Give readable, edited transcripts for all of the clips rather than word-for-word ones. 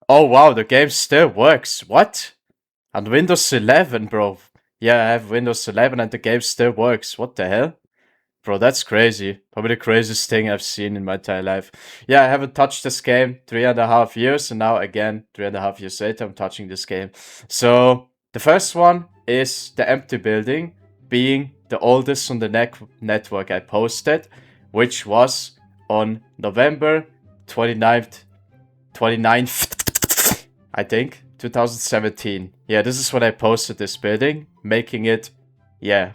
Oh wow, the game still works. What? On Windows 11, bro. Yeah, I have Windows 11 and the game still works. What the hell? Bro, that's crazy. Probably the craziest thing I've seen in my entire life. Yeah, I haven't touched this game 3.5 years, and now again, 3.5 years later, I'm touching this game. So, the first one is the empty building, being the oldest on the network I posted, which was on November 29th, I think, 2017. Yeah, this is when I posted this building, making it, yeah,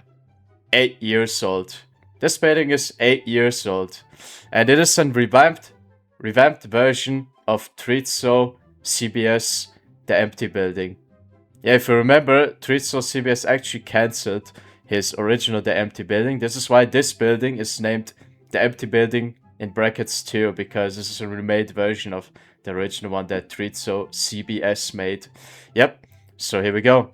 8 years old. This building is 8 years old, and it is a revamped version of Trizzo CBS, the empty building. Yeah, if you remember, Trizzo CBS actually cancelled his original The Empty Building. This is why this building is named The Empty Building in brackets 2, because this is a remade version of the original one that Trizzo CBS made. Yep, so here we go.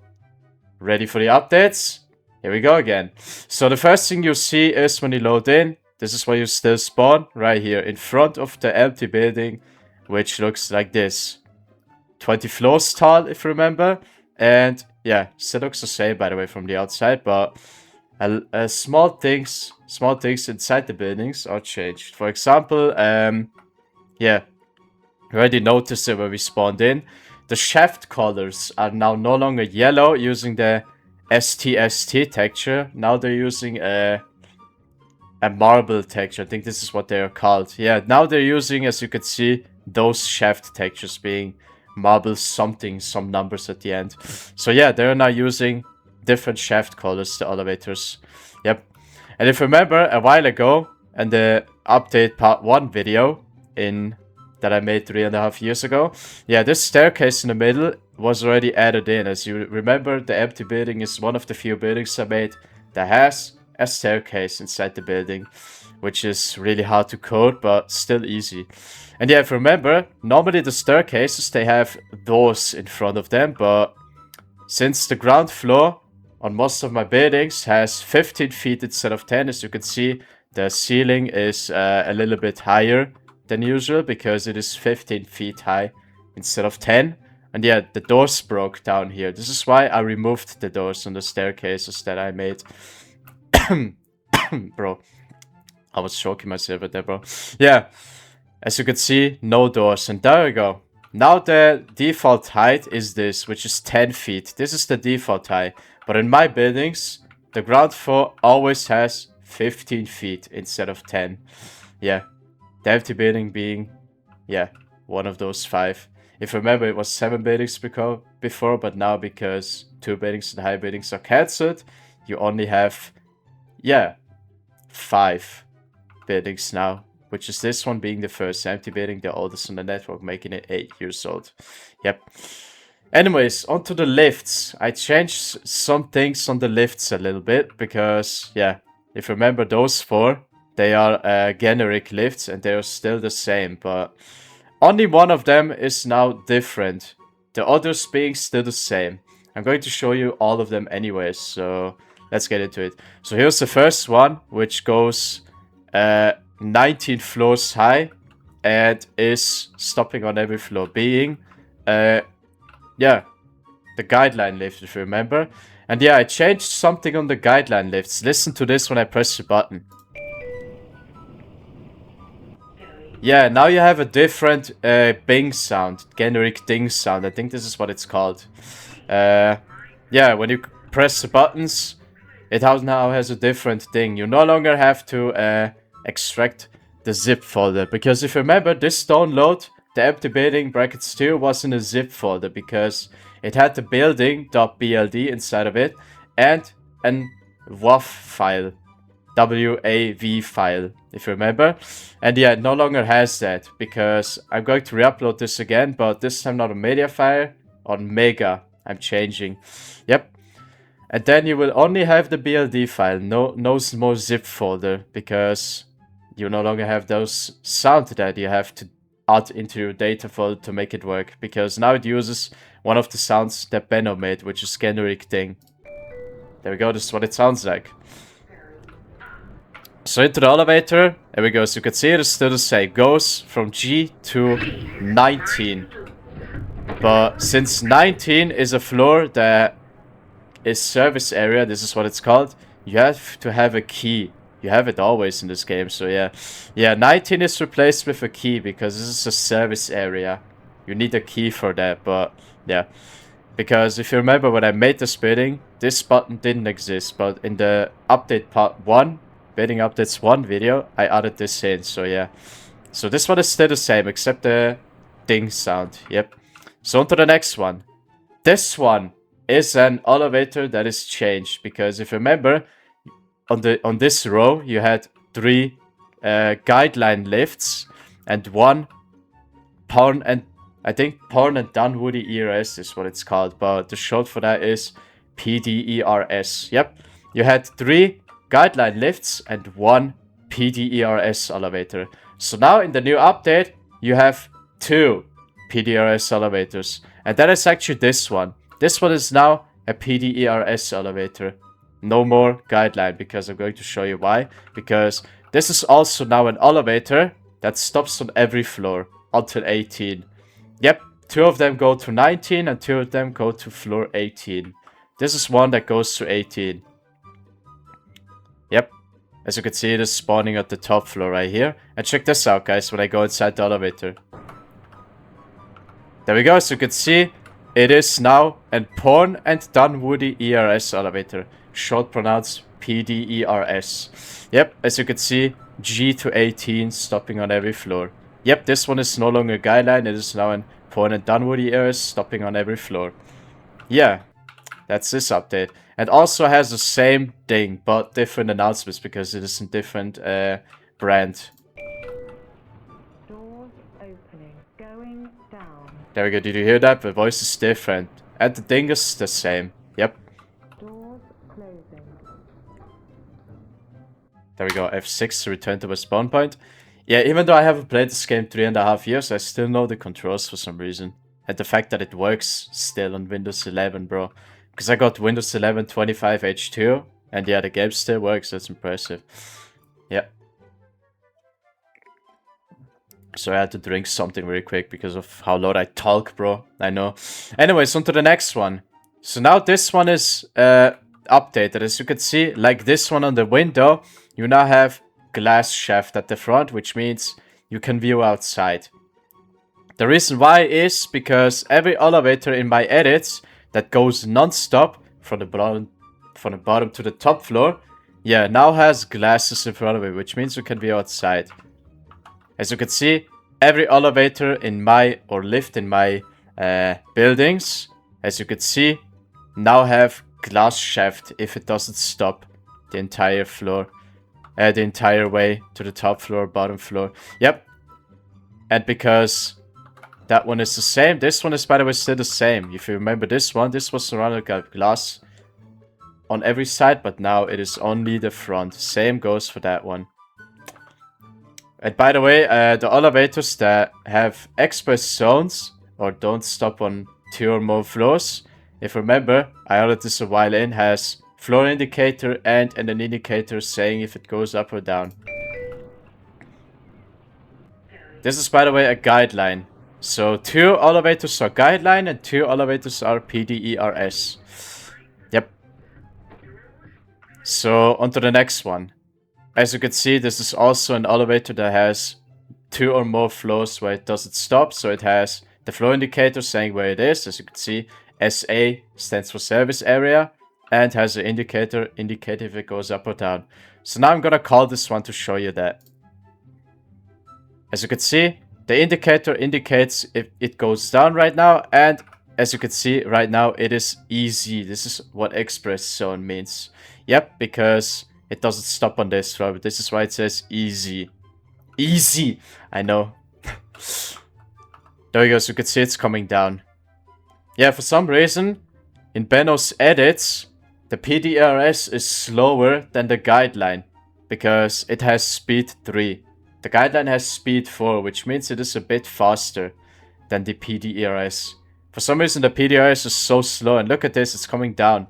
Ready for the updates? Here we go again. So the first thing you see is when you load in, this is where you still spawn, right here, in front of the empty building, which looks like this. 20 floors tall, if you remember. And yeah, still looks the same, by the way, from the outside, but small things inside the buildings are changed. For example, yeah, you already noticed it when we spawned in. The shaft colors are now no longer yellow using the STST texture. Now they're using a marble texture. I think this is what they are called. Yeah, now they're using, as you can see, those shaft textures being marble something, some numbers at the end. So yeah, they're now using different shaft colors, the elevators. Yep. And if you remember, a while ago, in the update part 1 video that I made 3.5 years ago, yeah, this staircase in the middle was already added in. As you remember, the empty building is one of the few buildings I made that has a staircase inside the building, which is really hard to code, but still easy. And yeah, if you remember, normally the staircases, they have doors in front of them, but since the ground floor on most of my buildings has 15 feet instead of 10, as you can see, the ceiling is a little bit higher than usual because it is 15 feet high instead of 10. And yeah, the doors broke down here. This is why I removed the doors on the staircases that I made. Bro, I was choking myself with that, bro. Yeah, as you can see, no doors. And there we go. Now the default height is this, which is 10 feet. This is the default height. But in my buildings, the ground floor always has 15 feet instead of 10. Yeah, the empty building being, yeah, one of those 5. If you remember, it was 7 buildings before, but now because 2 buildings and high buildings are cancelled, you only have, yeah, 5 buildings now, which is this one being the first empty building, the oldest on the network, making it 8 years old. Yep. Anyways, onto the lifts. I changed some things on the lifts a little bit because, yeah, if you remember those 4, they are generic lifts and they are still the same, but only one of them is now different. The others being still the same. I'm going to show you all of them anyways, so let's get into it. So here's the first one, which goes 19 floors high and is stopping on every floor, being, yeah, the guideline lift, if you remember. And yeah, I changed something on the guideline lifts. Listen to this when I press the button. Yeah, now you have a different bing sound, generic ding sound. I think this is what it's called. Yeah, when you press the buttons, it now has a different thing. You no longer have to extract the zip folder, because if you remember, this download, the empty building brackets 2, was in a zip folder because it had the building.bld inside of it and an WAV file. WAV file, if you remember. And yeah, it no longer has that because I'm going to re-upload this again, but this time not on media file, on mega. I'm changing. Yep. And then you will only have the BLD file, no more zip folder, because you no longer have those sound that you have to add into your data folder to make it work, because now it uses one of the sounds that BENO made, which is generic thing. There we go, this is what it sounds like. So into the elevator, there we go, as you can see it is still the same, goes from G to 19. But since 19 is a floor that is service area, this is what it's called, you have to have a key. You have it always in this game, so yeah. Yeah, 19 is replaced with a key because this is a service area. You need a key for that, but yeah. Because if you remember when I made this building, this button didn't exist, but in the update part 1, building updates 1 video, I added this in, so yeah. So this one is still the same, except the ding sound, yep. So on to the next one. This one is an elevator that is changed, because if you remember, on this row, you had 3 guideline lifts, and 1 porn and... I think Porn and Dunwoody ERS is what it's called, but the short for that is PDERS. Yep, you had 3 guideline lifts and 1 PDERS elevator. So now in the new update, you have 2 PDERS elevators. And that is actually this one. This one is now a PDERS elevator. No more guideline, because I'm going to show you why. Because this is also now an elevator that stops on every floor until 18. Yep, 2 of them go to 19 and 2 of them go to floor 18. This is one that goes to 18. Yep, as you can see, it is spawning at the top floor right here. And check this out, guys, when I go inside the elevator. There we go, as you can see, it is now a Porn and Dunwoody ERS elevator. Short pronounced PDERS. Yep, as you can see, G to 18 stopping on every floor. Yep, this one is no longer a guideline, it is now an Porn and Dunwoody ERS stopping on every floor. Yeah, that's this update. And also has the same thing, but different announcements, because it is a different brand. Doors opening, going down. There we go, did you hear that? The voice is different. And the thing is the same. Yep. Doors closing. There we go, F6 to return to a spawn point. Yeah, even though I haven't played this game 3.5 years, I still know the controls for some reason. And the fact that it works still on Windows 11, bro. Because I got Windows 11 25H2, and yeah, the game still works, that's impressive. Yeah. So I had to drink something really quick because of how loud I talk, bro. I know. Anyways, on to the next one. So now this one is updated. As you can see, like this one on the window, you now have glass shaft at the front, which means you can view outside. The reason why is because every elevator in my edits that goes non-stop from the bottom to the top floor, yeah, now has glasses in front of it, which means you can view outside. As you can see, every elevator in my, or lift in my buildings, as you can see, now have glass shaft if it doesn't stop the entire floor. The entire way to the top floor, bottom floor. Yep. And because that one is the same, this one is, by the way, still the same. If you remember this one, this was surrounded by glass on every side, but now it is only the front. Same goes for that one. And by the way, the elevators that have express zones or don't stop on 2 or more floors, if you remember, I added this a while in, has floor indicator and an indicator saying if it goes up or down. This is, by the way, a guideline. So 2 elevators are guideline and 2 elevators are PDERS. Yep. So on to the next one. As you can see, this is also an elevator that has 2 or more floors where it doesn't stop. So it has the floor indicator saying where it is. As you can see, SA stands for service area. And has an indicator indicate if it goes up or down. So now I'm gonna call this one to show you that. As you can see, the indicator indicates if it goes down right now. And as you can see right now, it is easy. This is what express zone means. Yep, because it doesn't stop on this floor. But this is why it says easy. Easy! I know. There we go, so you can see it's coming down. Yeah, for some reason, in BENO's edits, the PDRS is slower than the guideline, because it has speed 3. The guideline has speed 4, which means it is a bit faster than the PDRS. For some reason the PDRS is so slow, and look at this, it's coming down.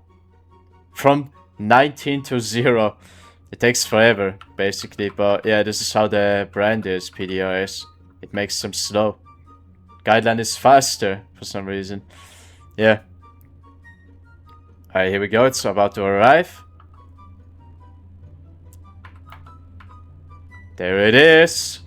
From 19 to 0. It takes forever, basically, but yeah, this is how the brand is, PDRS. It makes them slow. Guideline is faster for some reason. Yeah. Alright, here we go. It's about to arrive. There it is.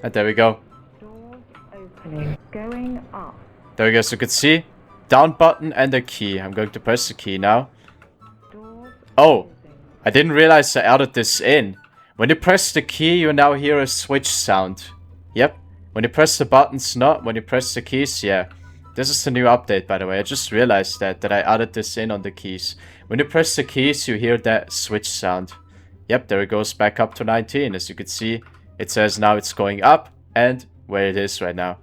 And there we go. Doors opening. Going up. There we go. So you can see down button and a key. I'm going to press the key now. Doors Oh, closing. I didn't realize I added this in. When you press the key, you now hear a switch sound. Yep. When you press the buttons, not. When you press the keys, yeah. This is the new update, by the way. I just realized that I added this in on the keys. When you press the keys, you hear that switch sound. Yep, there it goes back up to 19. As you can see, it says now it's going up and where it is right now.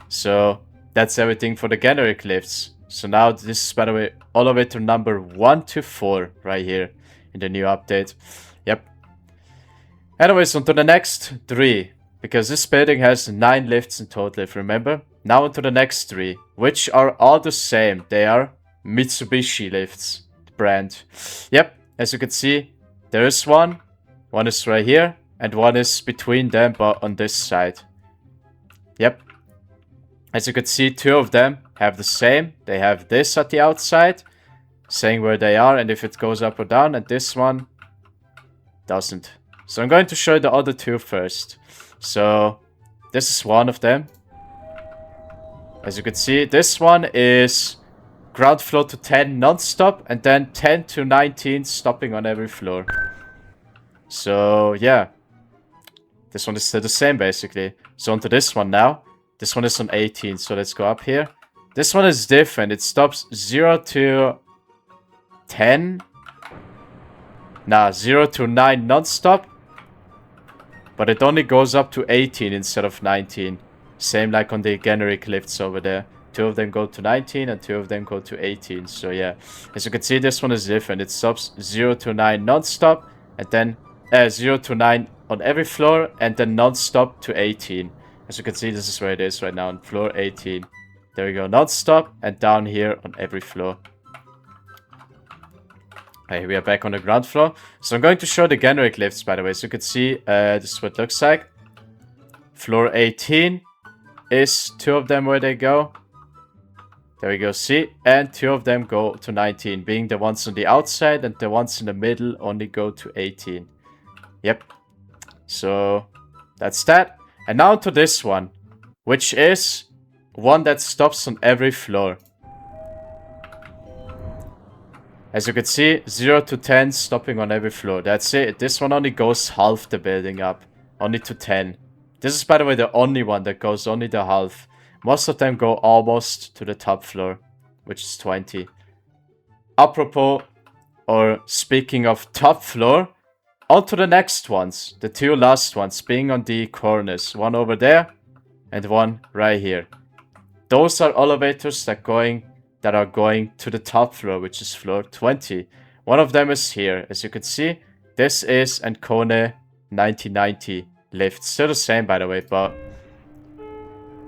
So that's everything for the generic lifts. So now this is, by the way, elevator number 1 to 4 right here in the new update. Yep. Anyways, on to the next 3. Because this building has 9 lifts in total, if you remember. Now on to the next 3, which are all the same. They are Mitsubishi lifts, the brand. Yep, as you can see, there is one. One is right here, and one is between them, but on this side. Yep. As you can see, 2 of them have the same. They have this at the outside, saying where they are and if it goes up or down, and this one doesn't. So I'm going to show you the other 2 first. So this is one of them. As you can see, this one is ground floor to 10 non-stop, and then 10 to 19 stopping on every floor. So yeah, this one is still the same basically. So onto this one now. This one is on 18, so let's go up here. This one is different. It stops 0 to 10. Nah, 0 to 9 non-stop. But it only goes up to 18 instead of 19. Same like on the generic lifts over there. 2 of them go to 19 and 2 of them go to 18. So yeah, as you can see, this one is different. It stops 0 to 9 non-stop, and then 0 to 9 on every floor, and then non-stop to 18. As you can see, this is where it is right now, on floor 18. There we go, non-stop, and down here on every floor. Okay, we are back on the ground floor. So I'm going to show the generic lifts, by the way. So you can see, this is what it looks like. Floor 18 is 2 of them where they go. There we go, see? And 2 of them go to 19, being the ones on the outside, and the ones in the middle only go to 18. Yep. So that's that. And now to this one, which is one that stops on every floor. As you can see, 0 to 10 stopping on every floor. That's it. This one only goes half the building up. Only to 10. This is, by the way, the only one that goes only the half. Most of them go almost to the top floor, which is 20. Apropos, or speaking of top floor, on to the next ones. The 2 last ones being on the corners. One over there and one right here. Those are elevators that are going to the top floor, which is floor 20. One of them is here. As you can see, this is Ancone 1990 lift. Still the same, by the way, but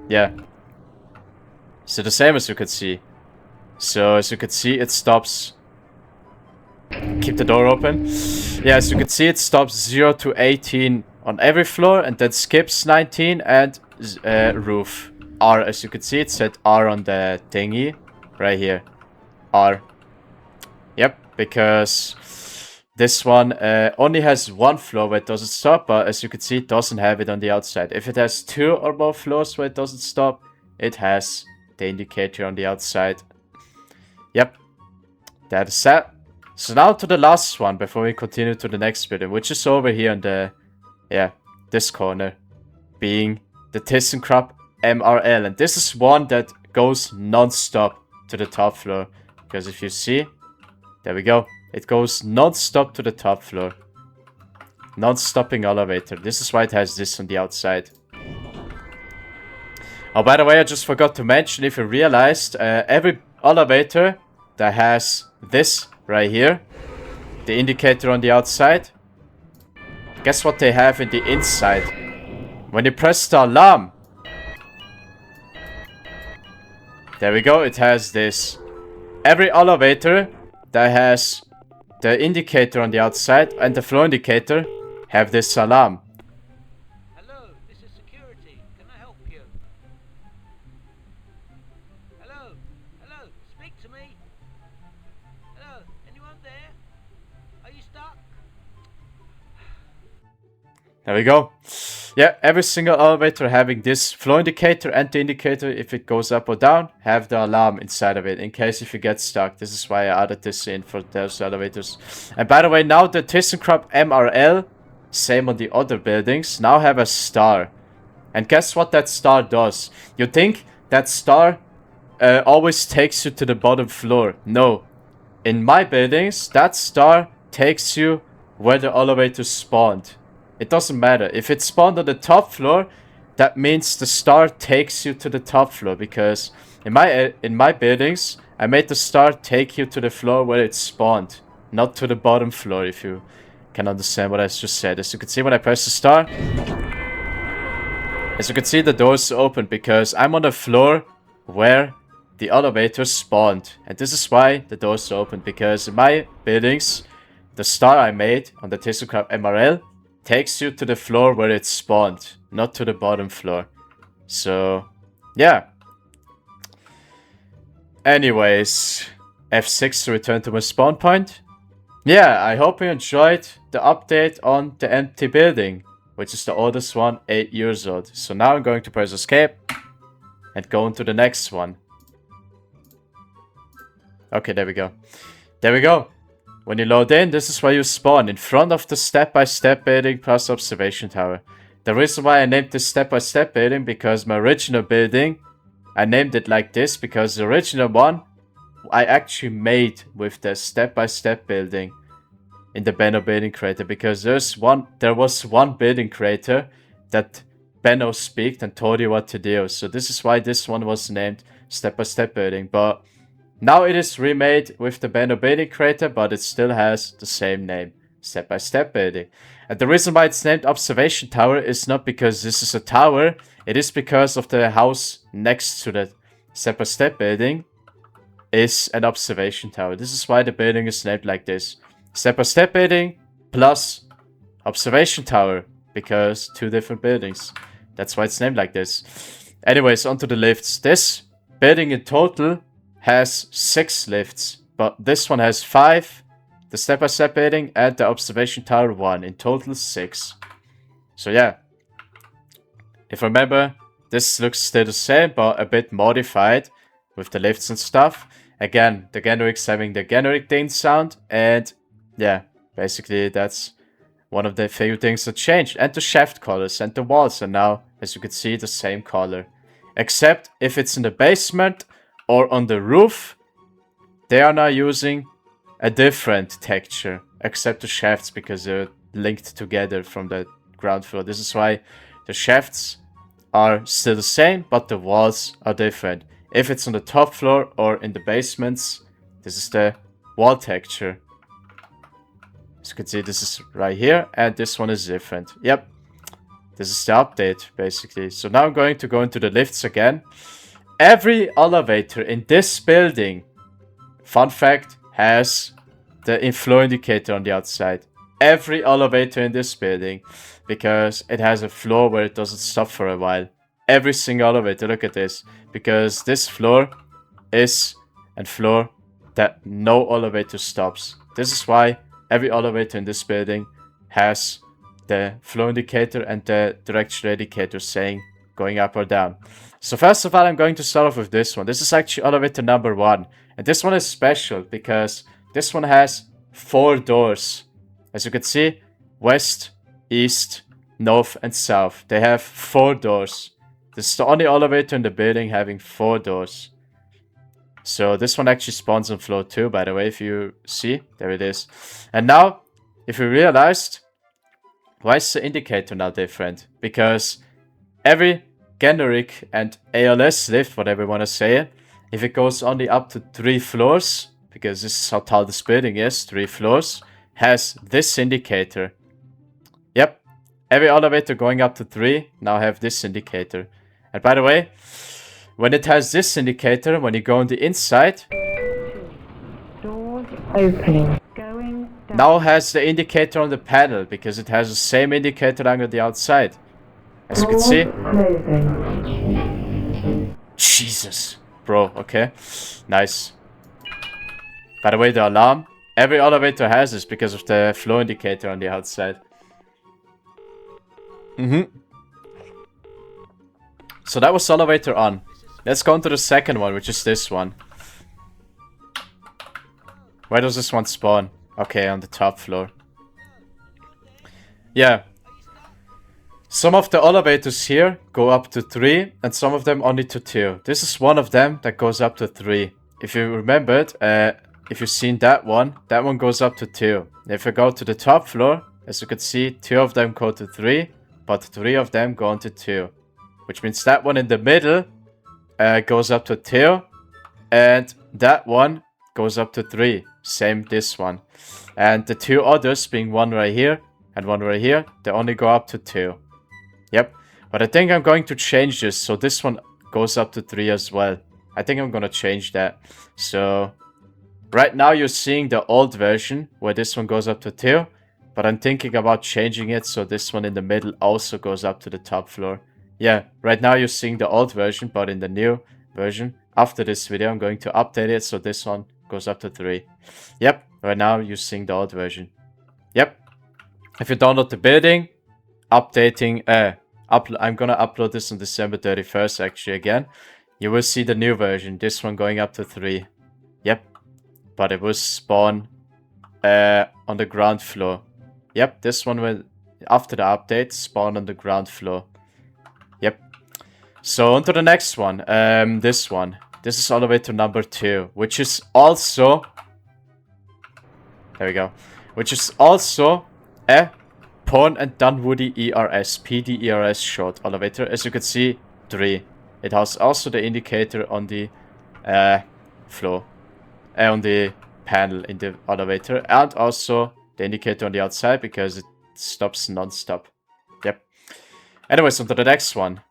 yeah. Still the same, as you can see. So as you can see, it stops. Keep the door open. Yeah, as you can see, it stops 0 to 18 on every floor, and then skips 19 and roof. R, as you can see, it said R on the thingy. Right here. R. Yep, because this one only has 1 floor where it doesn't stop, but as you can see, it doesn't have it on the outside. If it has 2 or more floors where it doesn't stop, it has the indicator on the outside. Yep, that is that. So now to the last one before we continue to the next building, which is over here in the, this corner, being the ThyssenKrupp MRL. And this is one that goes non-stop to the top floor, because if you see, there we go, it goes non-stop to the top floor. Non-stopping elevator. This is why it has this on the outside. Oh, by the way, I just forgot to mention, if you realized, every elevator that has this right here, the indicator on the outside, guess what they have in the inside? When you press the alarm, there we go, it has this. Every elevator that has the indicator on the outside and the floor indicator have this alarm. Hello, this is security. Can I help you? Hello? Hello? Speak to me? Hello? Anyone there? Are you stuck? There we go. Yeah, every single elevator having this floor indicator and the indicator, if it goes up or down, have the alarm inside of it in case if you get stuck. This is why I added this in for those elevators. And by the way, now the ThyssenKrupp MRL, same on the other buildings, now have a star. And guess what that star does? You think that star always takes you to the bottom floor. No. In my buildings, that star takes you where the elevator spawned. It doesn't matter. If it spawned on the top floor, that means the star takes you to the top floor. Because in my buildings, I made the star take you to the floor where it spawned, not to the bottom floor. If you can understand what I just said. As you can see, when I press the star, as you can see, the doors open because I'm on the floor where the elevator spawned, and this is why the doors open. Because in my buildings, the star I made on the ThyssenKrupp MRL takes you to the floor where it spawned, not to the bottom floor. So, yeah. Anyways, F6 to return to my spawn point. Yeah, I hope you enjoyed the update on the empty building, which is the oldest one, 8 years old. So now I'm going to press escape and go into the next one. Okay, there we go. There we go. When you load in, this is where you spawn, in front of the step-by-step building plus observation tower. The reason why I named this step-by-step building, because my original building, I named it like this because the original one I actually made with the step-by-step building in the BENO building creator, because there was one building creator that BENO speaked and told you what to do. So this is why this one was named step-by-step building, but now it is remade with the BENO building creator, but it still has the same name, step-by-step building. And the reason why it's named observation tower is not because this is a tower, it is because of the house next to the step-by-step building is an observation tower. This is why the building is named like this. Step-by-step building plus observation tower, because two different buildings. That's why it's named like this. Anyways, onto the lifts. This building in total has 6 lifts, but this one has 5, the step-by-step building and the observation tower 1, in total 6. So yeah, if I remember, this looks still the same, but a bit modified with the lifts and stuff. Again, the generics having the generic theme sound, and yeah, basically that's one of the few things that changed. And the shaft colors and the walls are now, as you can see, the same color. Except if it's in the basement or on the roof, they are now using a different texture, except the shafts, because they're linked together from the ground floor. This is why the shafts are still the same, but the walls are different. If it's on the top floor or in the basements, this is the wall texture. As you can see, this is right here, and this one is different. Yep, this is the update, basically. So now I'm going to go into the lifts again. Every elevator in this building, fun fact, has the floor indicator on the outside. Every elevator in this building, because it has a floor where it doesn't stop for a while. Every single elevator, look at this. Because this floor is a floor that no elevator stops. This is why every elevator in this building has the floor indicator and the direction indicator saying going up or down. So first of all, I'm going to start off with this one. This is actually elevator number 1. And this one is special because this one has 4 doors. As you can see, west, east, north and south. They have 4 doors. This is the only elevator in the building having 4 doors. So this one actually spawns on floor 2, by the way, if you see. There it is. And now, if you realized, why is the indicator now different? Because every generic and ALS lift, whatever you want to say it, if it goes only up to 3 floors, because this is how tall this building is, 3 floors, has this indicator. Yep, every elevator going up to 3 now have this indicator. And by the way, when it has this indicator, when you go on the inside, Doors opening. Going now has the indicator on the panel because it has the same indicator on the outside. As you can see. Jesus. Bro, okay. Nice. By the way, the alarm, every elevator has this because of the flow indicator on the outside. So that was elevator on. Let's go on to the second one, which is this one. Where does this one spawn? Okay, on the top floor. Yeah. Some of the elevators here go up to 3, and some of them only to 2. This is one of them that goes up to 3. If you remembered, if you've seen that one goes up to 2. If you go to the top floor, as you can see, 2 of them go to 3, but 3 of them go on to 2. Which means that one in the middle goes up to 2, and that one goes up to 3. Same this one. And the 2 others, being one right here and one right here, they only go up to 2. Yep. But I think I'm going to change this, so this one goes up to 3 as well. I think I'm gonna change that. So right now you're seeing the old version where this one goes up to 2, but I'm thinking about changing it so this one in the middle also goes up to the top floor. Yeah, right now you're seeing the old version, but in the new version, after this video, I'm going to update it so this one goes up to 3. Yep, right now you're seeing the old version. Yep. If you download the building, updating, I'm gonna upload this on December 31st actually again. You will see the new version, this one going up to 3. Yep. But it will spawn on the ground floor. Yep, this one will, after the update, spawn on the ground floor. Yep. So on to the next one. This one. This is elevator number 2, which is also... There we go. Which is also a Porn and Dunwoody ERS, PDERS short elevator. As you can see, 3. It has also the indicator on the floor. On the panel in the elevator. And also the indicator on the outside because it stops non-stop. Yep. Anyways, on to the next one.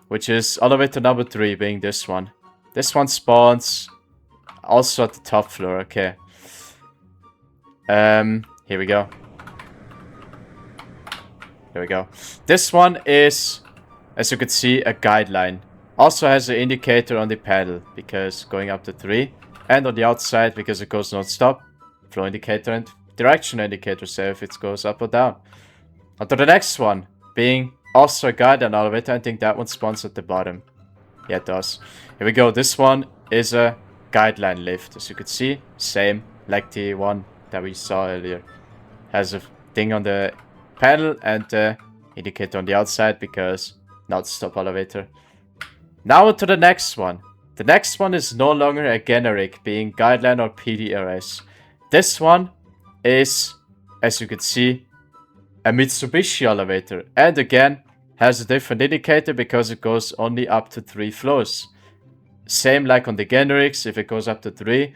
Which is elevator number 3, being this one. This one spawns also at the top floor, okay. Here we go. Here we go. This one is, as you can see, a guideline. Also has an indicator on the panel, because going up to 3. And on the outside, because it goes non-stop. Flow indicator and direction indicator, so if it goes up or down. On to the next one, being also a guideline elevator. I think that one spawns at the bottom. Yeah, it does. Here we go. This one is a guideline lift. As you can see, same like the one that we saw earlier. Has a thing on the panel and the indicator on the outside because not stop elevator. Now to the next one. The next one is no longer a generic, being guideline or PDRS. This one is, as you can see, a Mitsubishi elevator. And again, has a different indicator because it goes only up to 3 floors. Same like on the generics, if it goes up to 3,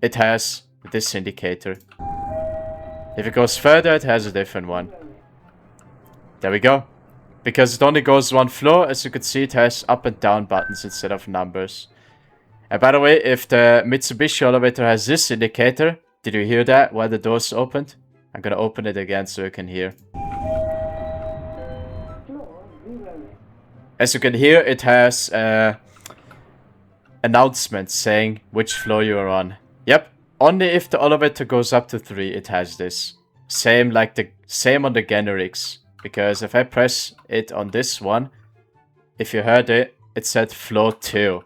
it has this indicator. If it goes further, it has a different one. There we go. Because it only goes 1 floor, as you can see, it has up and down buttons instead of numbers. And by the way, if the Mitsubishi elevator has this indicator, did you hear that while the doors opened? I'm gonna open it again so you can hear. As you can hear, it has announcement saying which floor you are on. Yep, only if the elevator goes up to 3, it has this. Same on the generics. Because if I press it on this one, if you heard it, it said floor 2.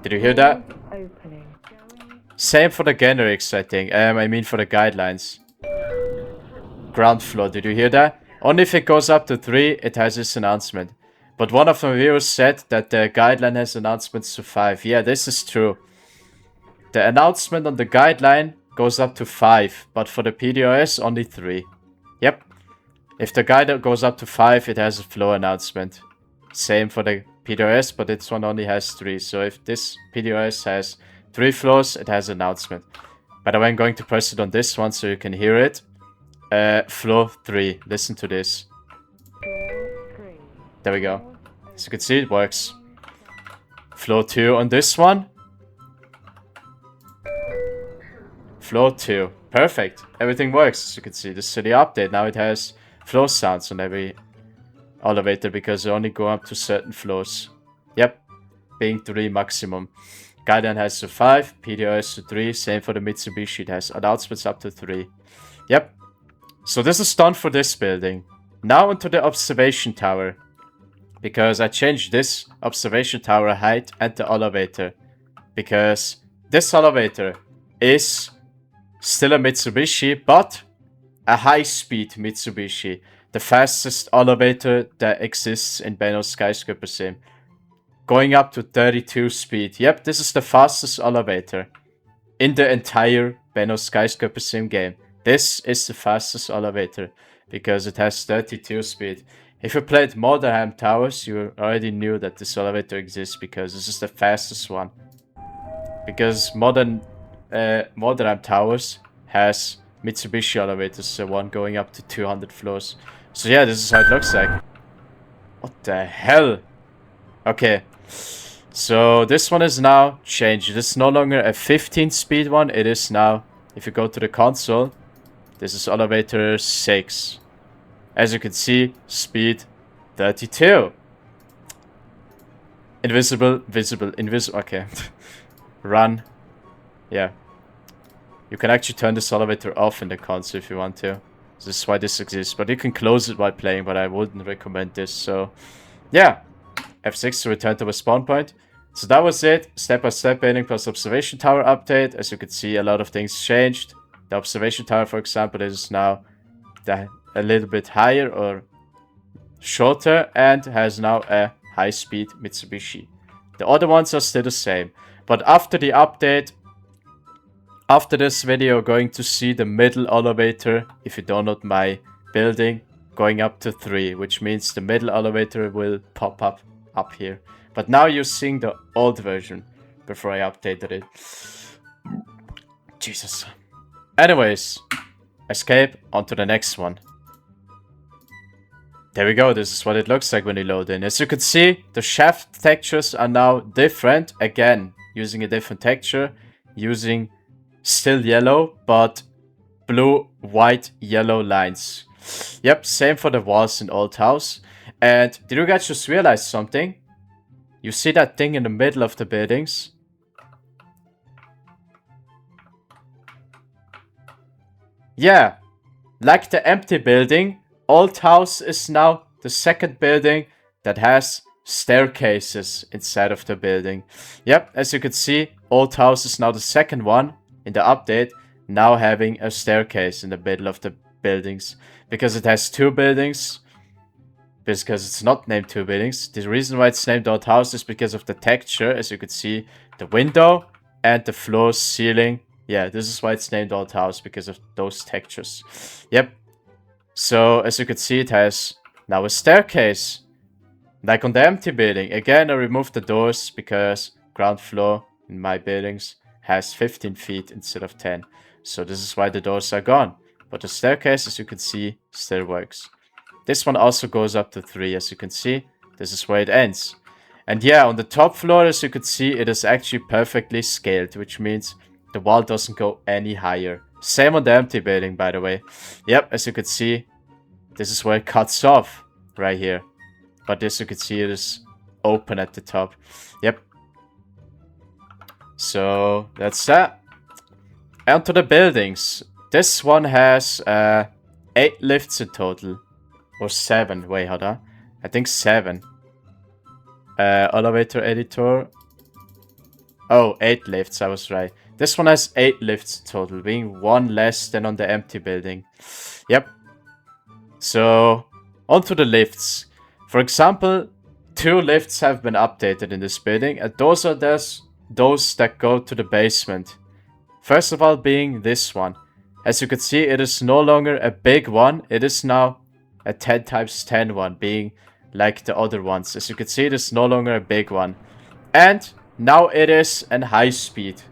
Did you hear that? Same for the generics, I think. I mean for the guidelines. Ground floor, did you hear that? Only if it goes up to 3, it has this announcement. But one of my viewers said that the guideline has announcements to 5. Yeah, this is true. The announcement on the guideline goes up to 5, but for the PDRS, only 3. Yep. If the guide goes up to 5, it has a floor announcement. Same for the PDRS, but this one only has 3. So if this PDRS has 3 floors, it has an announcement. By the way, I'm going to press it on this one so you can hear it. Floor 3. Listen to this. There we go. As you can see, it works. Floor 2 on this one. Floor 2. Perfect. Everything works. As you can see, this is the update. Now it has floor sounds on every elevator because they only go up to certain floors. Yep. Being 3 maximum. Gaiden has to 5. PDO has to 3. Same for the Mitsubishi. It has announcements up to 3. Yep. So this is done for this building. Now onto the observation tower. Because I changed this observation tower height and the elevator. Because this elevator is still a Mitsubishi, but a high-speed Mitsubishi. The fastest elevator that exists in BENO Skyscrapersim. Going up to 32 speed. Yep, this is the fastest elevator in the entire BENO Skyscrapersim game. This is the fastest elevator because it has 32 speed. If you played Modern Towers, you already knew that this elevator exists because this is the fastest one. Because Modern Towers has Mitsubishi elevators, the one going up to 200 floors. So yeah, this is how it looks like. What the hell? Okay. So this one is now changed. It is no longer a 15 speed one. It is now, if you go to the console, this is elevator 6. As you can see, speed 32. Invisible, visible, invisible. Okay. Run. Yeah. You can actually turn this elevator off in the console if you want to. This is why this exists. But you can close it while playing, but I wouldn't recommend this. So, yeah. F6 to return to a spawn point. So that was it. Step-by-step building plus observation tower update. As you can see, a lot of things changed. The observation tower, for example, is now a little bit higher or shorter and has now a high-speed Mitsubishi. The other ones are still the same. But after the update, after this video, you're going to see the middle elevator, if you download my building, going up to 3, which means the middle elevator will pop up here. But now you're seeing the old version before I updated it. Jesus. Anyways, escape onto the next one. There we go. This is what it looks like when you load in. As you can see, the shaft textures are now different. Again, using a different texture, using still yellow, but blue, white, yellow lines. Yep, same for the walls in Old House. And did you guys just realize something? You see that thing in the middle of the buildings? Yeah, like the empty building, Old House is now the second building that has staircases inside of the building. Yep, as you can see, Old House is now the second one in the update, now having a staircase in the middle of the buildings. Because it has 2 buildings. Because it's not named 2 buildings. The reason why it's named Old House is because of the texture. As you can see, the window and the floor ceiling. Yeah, this is why it's named Old House, because of those textures. Yep. So, as you can see, it has now a staircase. Like on the empty building. Again, I removed the doors because ground floor in my buildings has 15 feet instead of 10. So this is why the doors are gone. But the staircase, as you can see, still works. This one also goes up to 3, as you can see. This is where it ends. And yeah, on the top floor, as you can see, it is actually perfectly scaled, which means the wall doesn't go any higher. Same on the empty building, by the way. Yep, as you can see, this is where it cuts off, right here. But as you can see, it is open at the top. Yep. So, that's that. And to the buildings. This one has 8 lifts in total. Or 7. Wait, hold on. I think 7. Elevator editor. Oh, 8 lifts. I was right. This one has 8 lifts in total, being 1 less than on the empty building. Yep. So, onto the lifts. For example, 2 lifts have been updated in this building, and those are those that go to the basement. First of all, being this one. As you can see, it is no longer a big one. It is now a 10 times 10 one, being like the other ones. As you can see, it is no longer a big one. And now it is an high-speed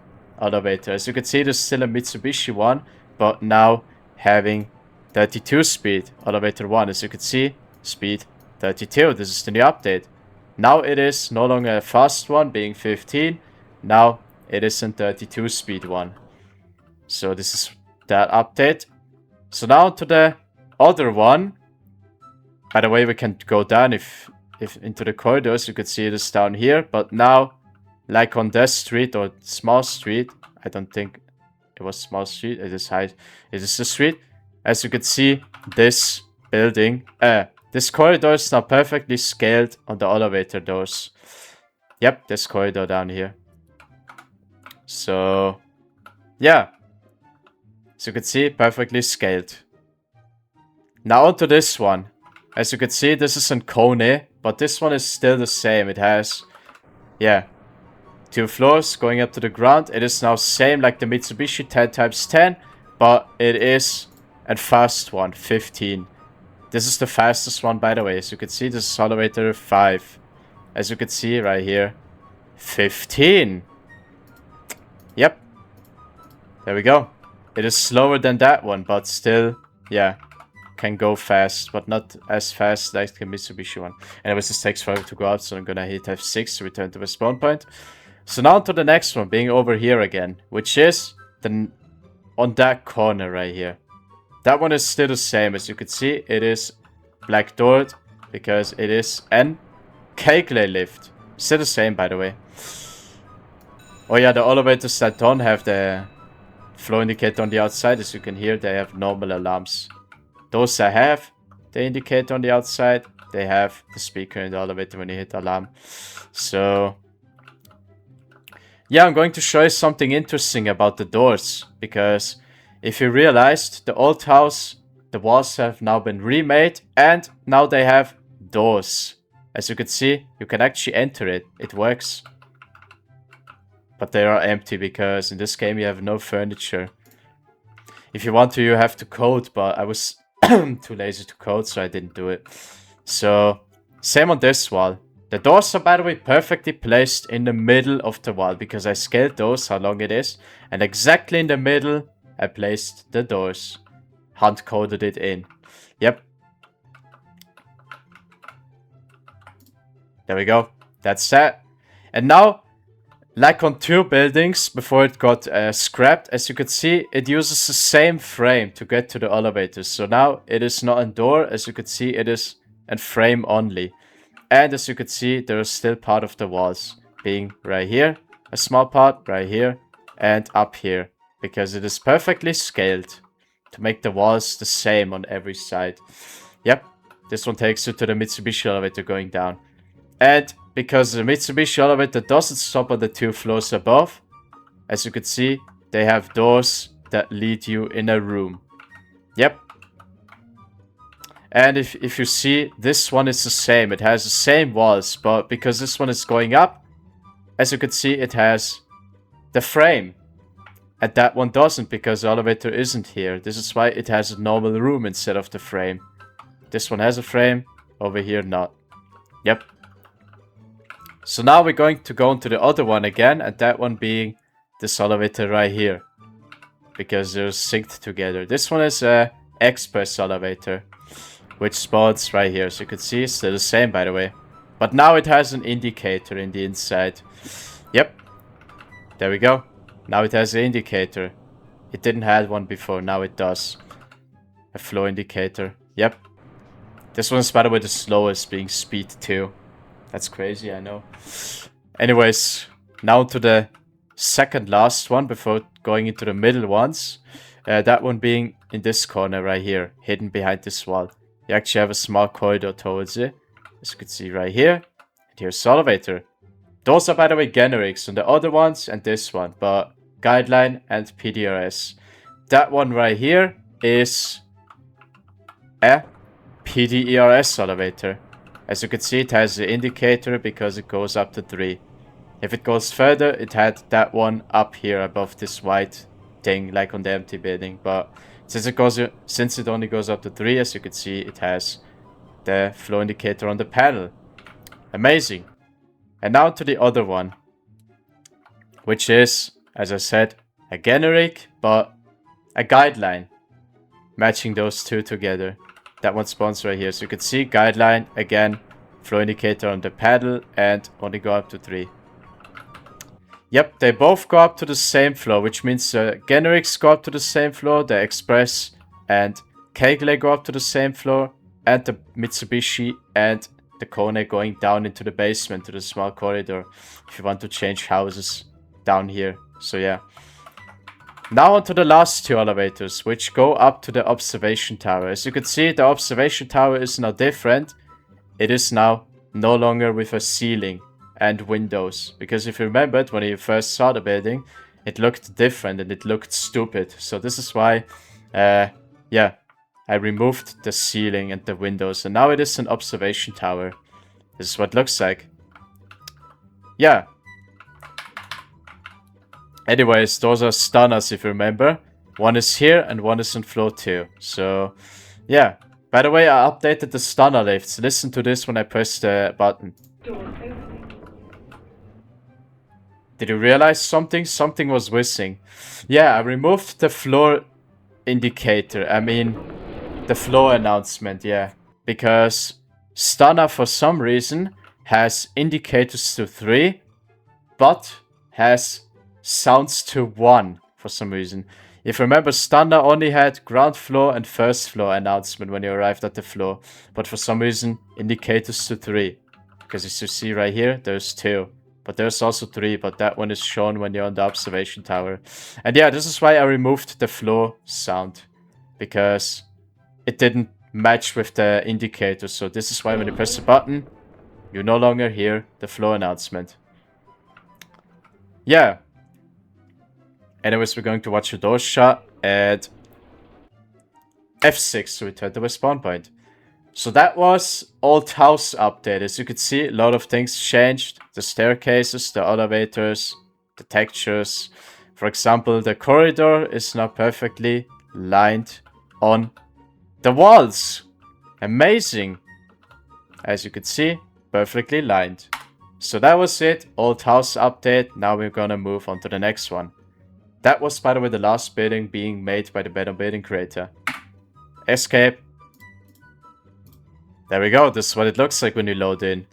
elevator. As you can see, it is still a Mitsubishi one, but now having 32 speed elevator 1. As you can see, speed 32. This is the new update. Now it is no longer a fast one, being 15. Now it is a 32 speed one. So this is that update. So now to the other one. By the way, we can go down if into the corridors. You could see it is down here. But now, like on this street or small street, I don't think it was small street. It is high. It is the street. As you can see, this building, this corridor is now perfectly scaled on the elevator doors. Yep, this corridor down here. So, yeah. As you can see, perfectly scaled. Now onto this one. As you can see, this is in Kone, but this one is still the same. It has, yeah, 2 floors going up to the ground. It is now same like the Mitsubishi 10x10, but it is a fast one, 15. This is the fastest one, by the way. As you can see, this is elevator 5. As you can see right here, 15. Yep. There we go. It is slower than that one, but still, yeah, can go fast, but not as fast like the Mitsubishi one. Anyways, this takes forever to go out, so I'm gonna hit F6 to return to the spawn point. So now to the next one, being over here again, which is on that corner right here. That one is still the same. As you can see, it is black doored because it is an Kegley lift. Still the same, by the way. Oh yeah, the elevators that don't have the flow indicator on the outside, as you can hear, they have normal alarms. Those that have the indicator on the outside, they have the speaker in the elevator when you hit alarm. So, yeah, I'm going to show you something interesting about the doors. Because if you realized, the old house, the walls have now been remade. And now they have doors. As you can see, you can actually enter it. It works. But they are empty because in this game you have no furniture. If you want to, you have to code, but I was too lazy to code, so I didn't do it. So, same on this wall. The doors are, by the way, perfectly placed in the middle of the wall, because I scaled those, how long it is. And exactly in the middle, I placed the doors. Hand-coded it in. Yep. There we go. That's that. And now, like on 2 buildings before it got scrapped, as you can see, it uses the same frame to get to the elevators. So now it is not a door, as you can see, it is a frame only. And as you can see, there is still part of the walls, being right here, a small part, right here, and up here. Because it is perfectly scaled to make the walls the same on every side. Yep, this one takes you to the Mitsubishi elevator going down. And because the Mitsubishi elevator doesn't stop on the 2 floors above, as you can see, they have doors that lead you in a room. Yep. And if you see, this one is the same. It has the same walls, but because this one is going up, as you can see, it has the frame. And that one doesn't, because the elevator isn't here. This is why it has a normal room instead of the frame. This one has a frame, over here not. Yep. So now we're going to go into the other one again, and that one being this elevator right here. Because they're synced together. This one is a express elevator, which spawns right here. So you can see it's still the same, by the way. But now it has an indicator in the inside. Yep. There we go. Now it has an indicator. It didn't have one before, now it does. A flow indicator. Yep. This one's, by the way, the slowest, being speed 2. That's crazy, I know. Anyways, now to the second last one before going into the middle ones. That one being in this corner right here, hidden behind this wall. You actually have a small corridor towards it. As you can see right here. And here's the elevator. Those are, by the way, generics on the other ones and this one. But guideline and PDRS. That one right here is a PDERS elevator. As you can see, it has the indicator because it goes up to 3. If it goes further, it had that one up here above this white thing, like on the empty building. But since it only goes up to 3, as you can see, it has the flow indicator on the panel. Amazing. And now to the other one, which is, as I said, a generic, but a guideline. Matching those 2 together. That one spawns right here. So you can see guideline, again, flow indicator on the paddle, and only go up to 3. Yep, they both go up to the same floor, which means the generics go up to the same floor, the Express and Kegley go up to the same floor, and the Mitsubishi and the Kone going down into the basement to the small corridor if you want to change houses down here. So yeah. Now onto the last two elevators, which go up to the observation tower. As you can see, the observation tower is now different. It is now no longer with a ceiling and windows. Because if you remembered, when you first saw the building, it looked different and it looked stupid. So this is why, yeah, I removed the ceiling and the windows. And now it is an observation tower. This is what it looks like. Yeah. Anyways, those are stunners if you remember. One is here and one is on floor 2. So, yeah. By the way, I updated the stunner lifts. Listen to this when I press the button. Did you realize something? Something was missing. Yeah, I removed the floor indicator. I mean, the floor announcement, yeah. Because stunner, for some reason, has indicators to 3, but has sounds to 1 for some reason. If you remember, Stunner only had ground floor and first floor announcement when you arrived at the floor. But for some reason, indicators to 3. Because as you see right here, there's 2. But there's also 3, but that one is shown when you're on the observation tower. And yeah, this is why I removed the floor sound. Because it didn't match with the indicator. So this is why when you press the button, you no longer hear the floor announcement. Yeah. Anyways, we're going to watch the door shut at F6 to return to the spawn point. So that was old house update. As you can see, a lot of things changed. The staircases, the elevators, the textures. For example, the corridor is now perfectly lined on the walls. Amazing. As you can see, perfectly lined. So that was it. Old house update. Now we're gonna move on to the next one. That was, by the way, the last building being made by the BENO building creator. Escape. There we go. This is what it looks like when you load in.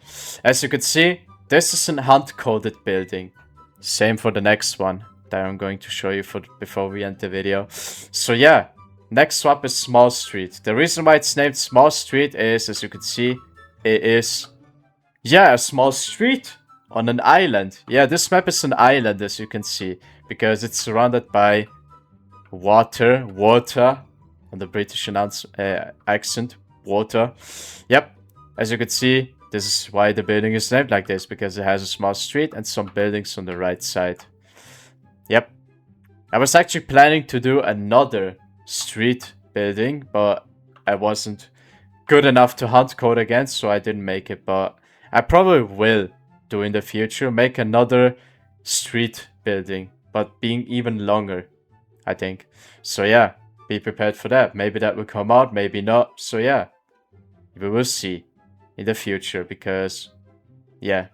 As you can see, this is an hand-coded building. Same for the next one that I'm going to show you before we end the video. So yeah, next swap is Small Street. The reason why it's named Small Street is, as you can see, it is, yeah, a small street on an island. Yeah, this map is an island, as you can see. Because it's surrounded by water, on the British accent, water. Yep, as you can see, this is why the building is named like this, because it has a small street and some buildings on the right side. Yep, I was actually planning to do another street building, but I wasn't good enough to hunt code again, so I didn't make it, but I probably will do in the future, make another street building. But being even longer, I think. So yeah, be prepared for that. Maybe that will come out, maybe not. So yeah, we will see in the future. Because, yeah,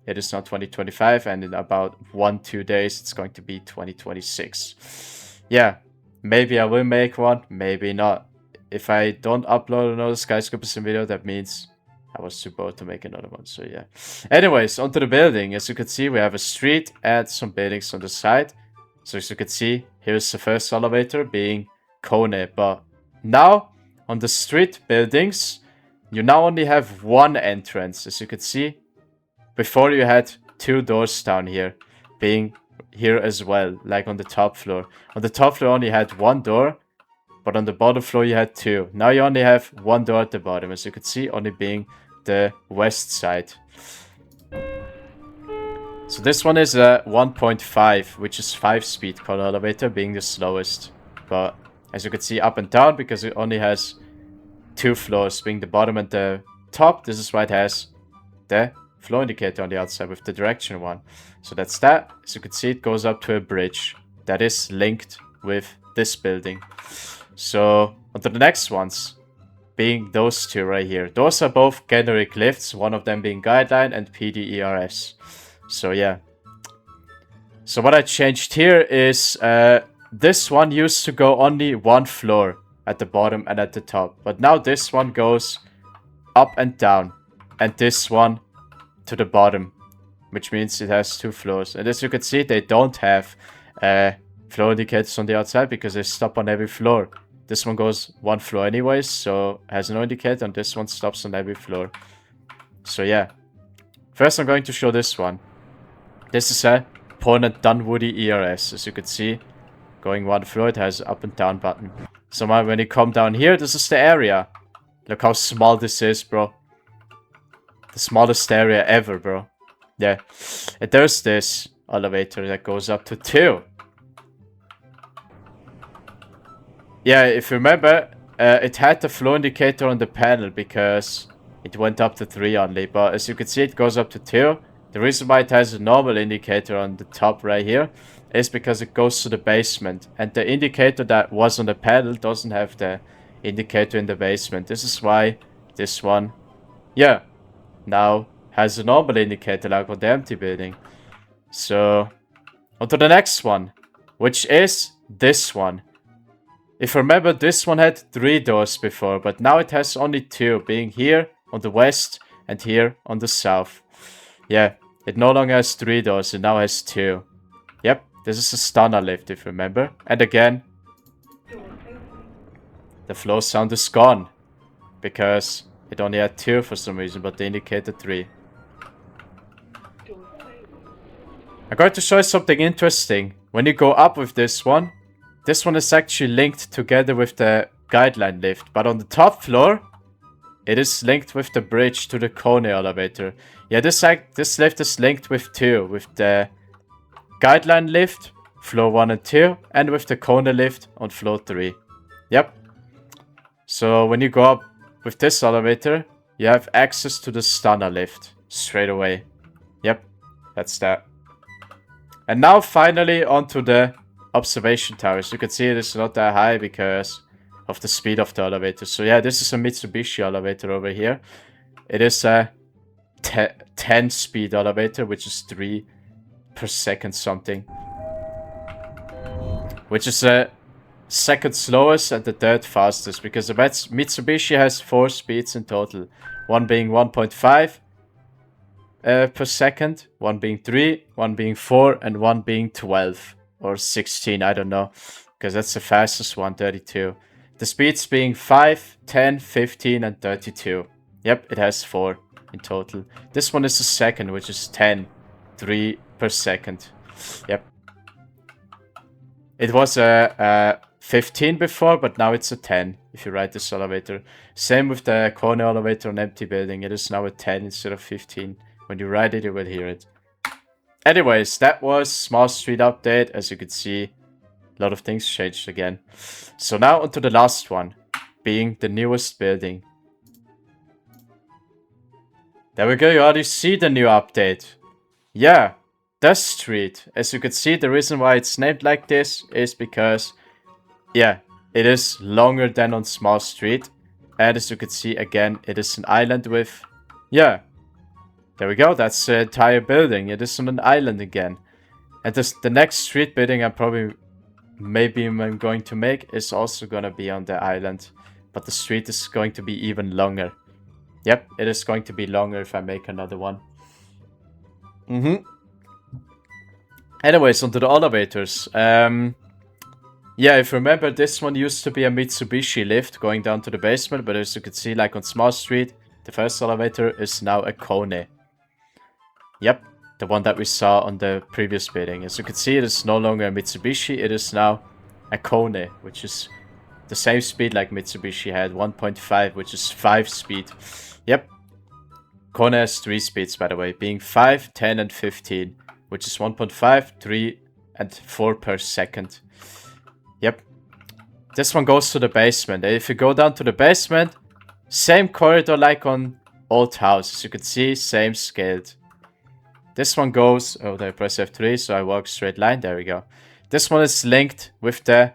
it is not 2025. And in about 1-2 days, it's going to be 2026. Yeah, maybe I will make one, maybe not. If I don't upload another Skyscrapersim video, that means I was too bored to make another one, so yeah. Anyways, onto the building. As you can see, we have a street and some buildings on the side. So as you can see, here's the first elevator being Kone. But now, on the street buildings, you now only have one entrance. As you can see, before you had 2 doors down here, being here as well, like on the top floor. On the top floor only had 1 door, but on the bottom floor you had 2. Now you only have 1 door at the bottom, as you can see, only being the west side. So this one is a 1.5, which is 5-speed car elevator, being the slowest. But as you can see, up and down, because it only has 2 floors, being the bottom and the top. This is why it has the flow indicator on the outside with the direction one. So that's that. As you can see, it goes up to a bridge that is linked with this building. So onto the next ones, being those 2 right here. Those are both generic lifts, one of them being guideline and PDERS. So yeah. So what I changed here is this one used to go only 1 floor at the bottom and at the top. But now this one goes up and down. And this one to the bottom. which means it has 2 floors. And as you can see, they don't have floor indicators on the outside because they stop on every floor. This one goes 1 floor anyways, so has no indicator, and this one stops on every floor. So yeah. First I'm going to show this one. This is a Portland Dunwoody ERS. As you can see, going 1 floor, it has up and down button. So now when you come down here, this is the area. Look how small this is, bro. The smallest area ever, bro. Yeah. And there's this elevator that goes up to 2. Yeah, if you remember, it had the flow indicator on the panel because it went up to 3 only. But as you can see, it goes up to 2. The reason why it has a normal indicator on the top right here is because it goes to the basement. And the indicator that was on the panel doesn't have the indicator in the basement. This is why this one, yeah, now has a normal indicator like on the empty building. So, on to the next one, which is this one. If you remember, this one had 3 doors before, but now it has only 2, being here on the west and here on the south. Yeah, it no longer has 3 doors, it now has 2. Yep, this is a stunner lift, if you remember. And again, the flow sound is gone, because it only had 2 for some reason, but they indicated 3. I'm going to show you something interesting. When you go up with this one is actually linked together with the guideline lift. But on the top floor, it is linked with the bridge to the Kone elevator. Yeah, this lift is linked with 2. With the guideline lift, floor 1 and 2. And with the Kone lift on floor 3. Yep. So when you go up with this elevator, you have access to the stunner lift straight away. Yep, that's that. And now finally onto the observation towers. You can see it is not that high because of the speed of the elevator. So yeah, this is a Mitsubishi elevator over here. It is a 10 speed elevator, which is 3 per second something. Which is a second slowest and the 3rd fastest, because the Mitsubishi has 4 speeds in total. One being 1.5 per second, one being 3, one being 4, and one being 12 or 16, I don't know, because that's the fastest one, 32. The speeds being 5, 10, 15, and 32. Yep, it has 4 in total. This one is the second, which is 10, 3 per second. Yep. It was a 15 before, but now it's a 10 if you ride this elevator. Same with the Kone elevator on empty building. It is now a 10 instead of 15. When you ride it, you will hear it. Anyways, that was Small Street Update. As you can see, a lot of things changed again. So now onto the last one, being the newest building. There we go, you already see the new update. Yeah, the street. As you can see, the reason why it's named like this is because, yeah, it is longer than on Small Street. And as you can see, again, it is an island with, yeah, there we go, that's the entire building. It is on an island again. And the next street building I'm going to make is also gonna be on the island. But the street is going to be even longer. Yep, it is going to be longer if I make another one. Anyways, onto the elevators. Yeah, if you remember, this one used to be a Mitsubishi lift going down to the basement. But as you can see, like on Small Street, the first elevator is now a Kone. Yep, the one that we saw on the previous building. As you can see, it is no longer a Mitsubishi, it is now a Kone, which is the same speed like Mitsubishi had, 1.5, which is 5 speed. Yep, Kone has 3 speeds, by the way, being 5, 10, and 15, which is 1.5, 3, and 4 per second. Yep, this one goes to the basement. And if you go down to the basement, same corridor like on Old House. As you can see, same scaled. This one goes, oh, I press F3, so I walk straight line. There we go. This one is linked with the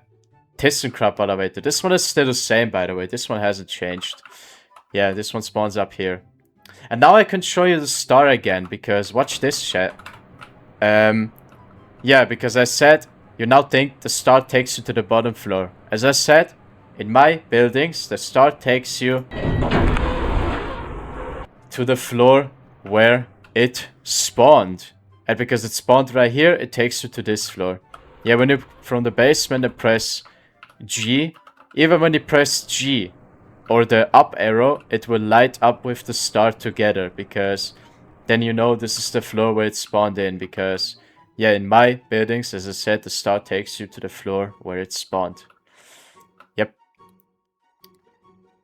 ThyssenKrupp elevator. This one is still the same, by the way. This one hasn't changed. Yeah, this one spawns up here. And now I can show you the star again, because watch this chat. Yeah, because I said, you now think the star takes you to the bottom floor. As I said, in my buildings, the star takes you to the floor where it spawned. And because it spawned right here, it takes you to this floor. Yeah, when you from the basement and press G, even when you press G or the up arrow, it will light up with the star together, because then you know this is the floor where it spawned in. Because yeah, in my buildings, as I said, the star takes you to the floor where it spawned. Yep.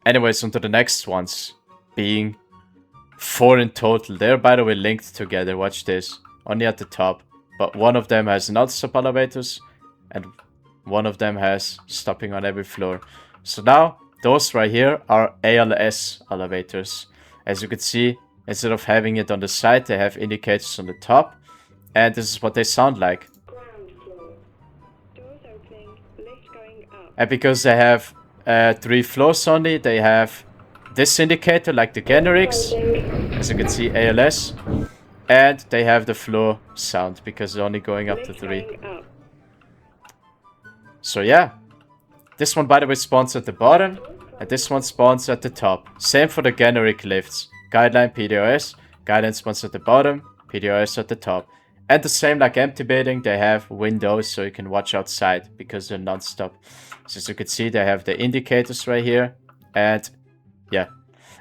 Anyways, on to the next ones, being 4 in total. They're, by the way, linked together. Watch this. Only at the top. But one of them has non-stop elevators, and one of them has stopping on every floor. So now, those right here are ALS elevators. As you can see, instead of having it on the side, they have indicators on the top. And this is what they sound like. Ground floor. Doors opening. Lift going up. And because they have 3 floors only, they have this indicator like the generics. As you can see, ALS. And they have the floor sound, because they're only going up to 3. So yeah. This one, by the way, spawns at the bottom. And this one spawns at the top. Same for the generic lifts. Guideline, PDOS. Guideline spawns at the bottom. PDOS at the top. And the same like empty building, they have windows so you can watch outside, because they're non-stop. So as you can see, they have the indicators right here. And yeah.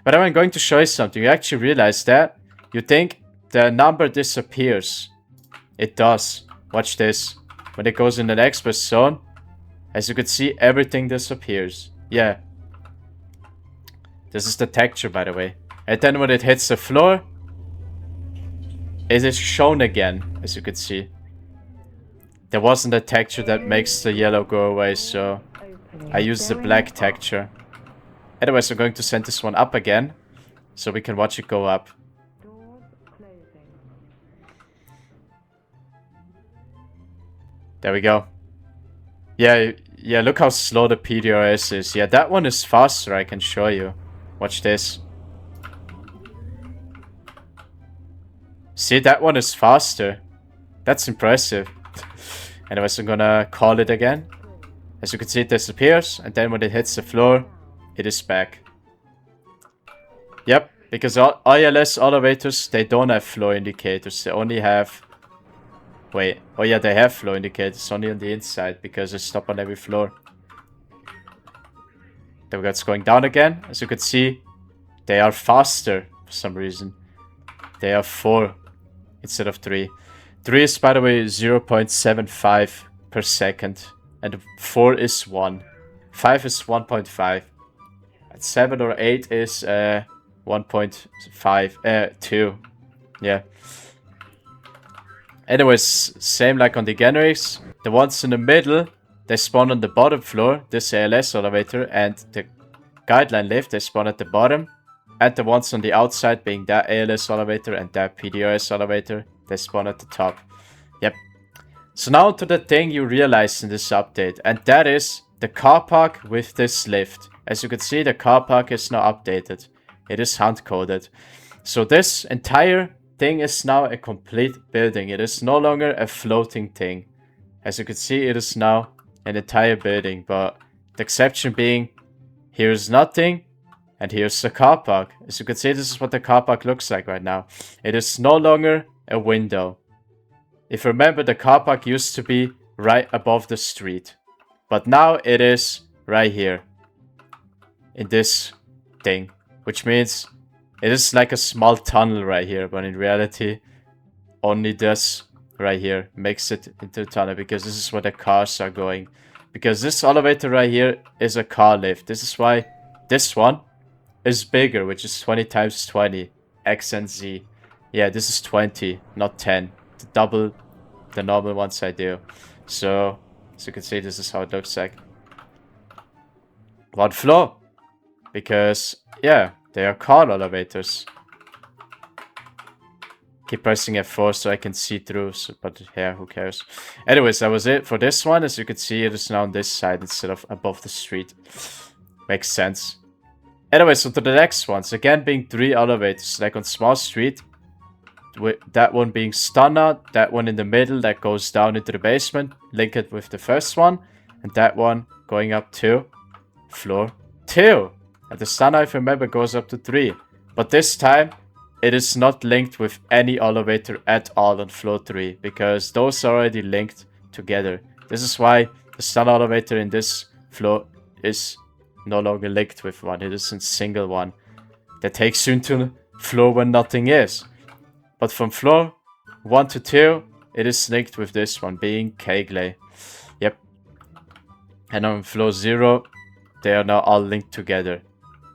But I'm going to show you something. You actually realize that. You think the number disappears. It does. Watch this. When it goes in the expert zone, as you can see, everything disappears. Yeah. This is the texture, by the way. And then when it hits the floor, it is shown again, as you can see. There wasn't a texture that makes the yellow go away, so I used the black texture. Anyways, I'm going to send this one up again, so we can watch it go up. Doors closing. There we go. Yeah, look how slow the PDRS is. Yeah, that one is faster, I can show you. Watch this. See, that one is faster. That's impressive. Anyways, I'm gonna call it again. As you can see, it disappears, and then when it hits the floor, it is back. Yep, because ILS elevators, they don't have floor indicators. They only have... Wait, oh yeah, they have floor indicators only on the inside, because they stop on every floor. There we go, it's going down again. As you can see, they are faster for some reason. They are 4 instead of 3. 3 is, by the way, 0.75 per second. And 4 is 1. 5 is 1.5. And 7 or 8 is 1.5, 2. Yeah. Anyways, same like on the generics. The ones in the middle, they spawn on the bottom floor, this ALS elevator, and the guideline lift, they spawn at the bottom. And the ones on the outside, being that ALS elevator and that PDOS elevator, they spawn at the top. Yep. So now to the thing you realized in this update, and that is the car park with this lift. As you can see, the car park is now updated. It is hand-coded. So this entire thing is now a complete building. It is no longer a floating thing. As you can see, it is now an entire building. But the exception being, here's nothing, and here's the car park. As you can see, this is what the car park looks like right now. It is no longer a window. If you remember, the car park used to be right above the street. But now it is right here. In this thing. Which means it is like a small tunnel right here. But in reality, only this right here makes it into a tunnel. Because this is where the cars are going. Because this elevator right here is a car lift. This is why this one is bigger, which is 20 times 20. X and Z. Yeah, this is 20, not 10. To double the normal ones I do. So, as you can see, this is how it looks like. 1 floor. Because, yeah, they are car elevators. Keep pressing F4 so I can see through, so, but yeah, who cares. Anyways, that was it for this one. As you can see, it is now on this side instead of above the street. Makes sense. Anyways, so to the next ones. Again, being 3 elevators, like on Small Street. With that one being Stunner, that one in the middle that goes down into the basement, link it with the first one, and that one going up to floor 2. And the Stunner, if you remember, goes up to 3. But this time, it is not linked with any elevator at all on floor 3, because those are already linked together. This is why the stun elevator in this floor is no longer linked with one. It is a single one that takes you into floor where nothing is. But from floor 1 to 2, it is linked with this one, being Kegley. Yep. And on floor 0, they are now all linked together.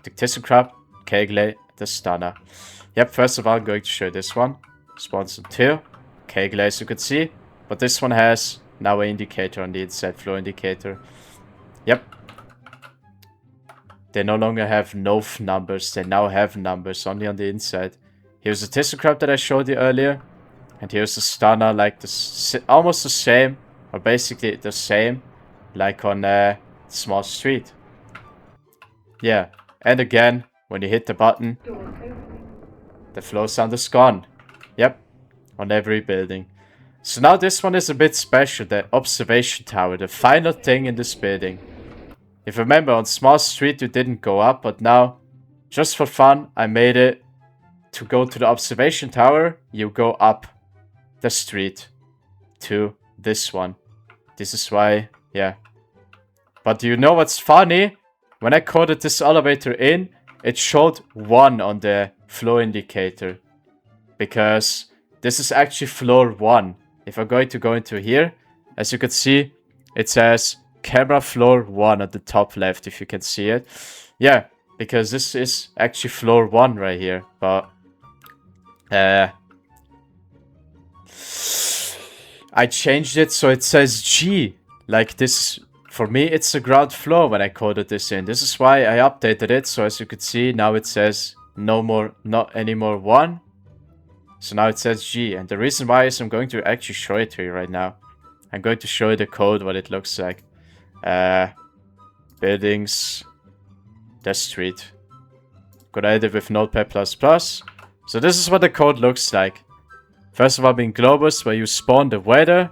The Thistlecrab, Kegley, the Stunner. Yep, first of all, I'm going to show this one. Spawns on 2. Kegley, as you can see. But this one has now an indicator on the inside, floor indicator. Yep. They no longer have no numbers, they now have numbers only on the inside. Here's the Thistlecrab that I showed you earlier. And here's the Stunner, like almost the same, or basically the same, like on Small Street. Yeah, and again, when you hit the button, the flow sound is gone. Yep, on every building. So now this one is a bit special, the observation tower, the final thing in this building. If you remember, on Small Street you didn't go up, but now, just for fun, I made it to go to the observation tower, you go up the street to this one. This is why, yeah. But you know what's funny? When I coded this elevator in, it showed 1 on the floor indicator. Because this is actually floor 1. If I'm going to go into here, as you can see, it says camera floor 1 at the top left, if you can see it. Yeah, because this is actually floor 1 right here. But I changed it so it says G. Like this, for me it's the ground floor when I coded this in. This is why I updated it. So as you can see, now it says not anymore 1. So now it says G. And the reason why is I'm going to actually show it to you right now. I'm going to show you the code, what it looks like. Buildings, the street. Could I edit with Notepad++. So this is what the code looks like. First of all, being Globus, where you spawn the weather,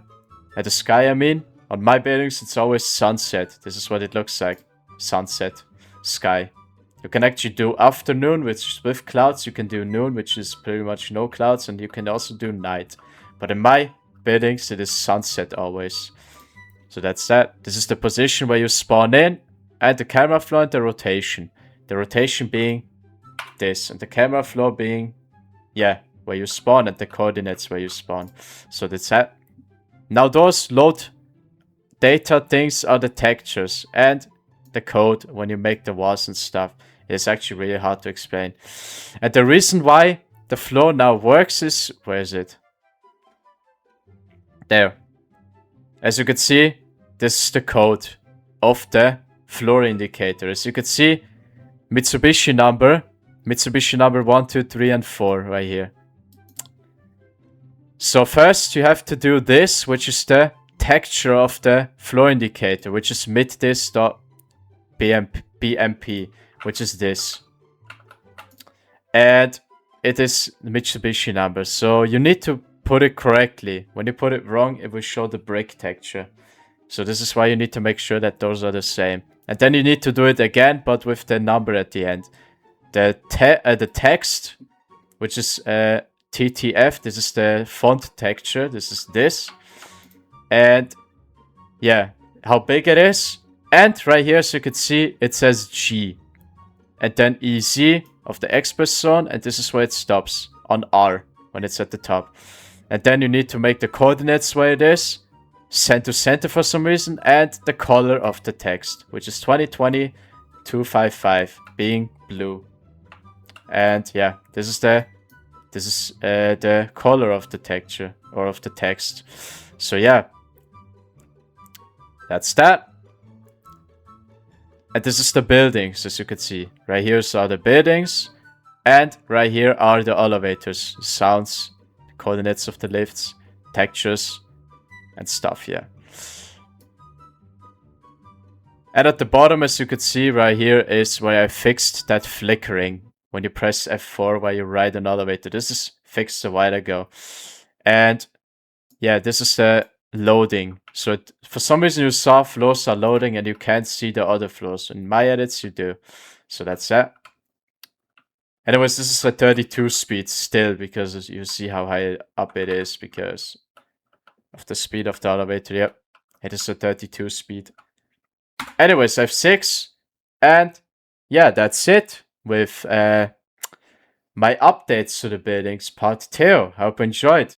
the sky I mean. On my buildings, it's always sunset. This is what it looks like. Sunset, sky. You can actually do afternoon, which is with clouds. You can do noon, which is pretty much no clouds. And you can also do night. But in my buildings, it is sunset always. So that's that. This is the position where you spawn in. And the camera floor and the rotation. The rotation being this. And the camera floor being, yeah, where you spawn, and the coordinates where you spawn. So that's that. Now those load data things are the textures and the code when you make the walls and stuff. It's actually really hard to explain. And the reason why the flow now works is, where is it? There. As you can see, this is the code of the floor indicator. As you can see, Mitsubishi number 1, 2, 3, and 4 right here. So first you have to do this, which is the texture of the floor indicator, which is midthis.bmp, which is this. And it is the Mitsubishi number. So you need to put it correctly. When you put it wrong, it will show the brick texture. So this is why you need to make sure that those are the same. And then you need to do it again, but with the number at the end. The text, which is TTF, this is the font texture. This is this. And yeah, how big it is. And right here, as you can see, it says G. And then EZ of the express zone. And this is where it stops on R when it's at the top. And then you need to make the coordinates where it is. Send to center for some reason. And the color of the text, which is 2020-255, being blue. And yeah, this is the color of the texture or of the text. So yeah, that's that. And this is the buildings, as you can see. Right here are the buildings, and right here are the elevators, sounds, the coordinates of the lifts, textures, and stuff. Yeah. And at the bottom, as you can see, right here is where I fixed that flickering. When you press F4 while you ride an elevator. This is fixed a while ago. And yeah, this is the loading. So for some reason you saw floors are loading and you can't see the other floors. In my edits you do. So that's that. Anyways, this is a 32 speed still, because you see how high up it is because of the speed of the elevator. Yep, it is a 32 speed. Anyways, I have 6, and yeah, that's it with my updates to the buildings part 2. Hope you enjoyed.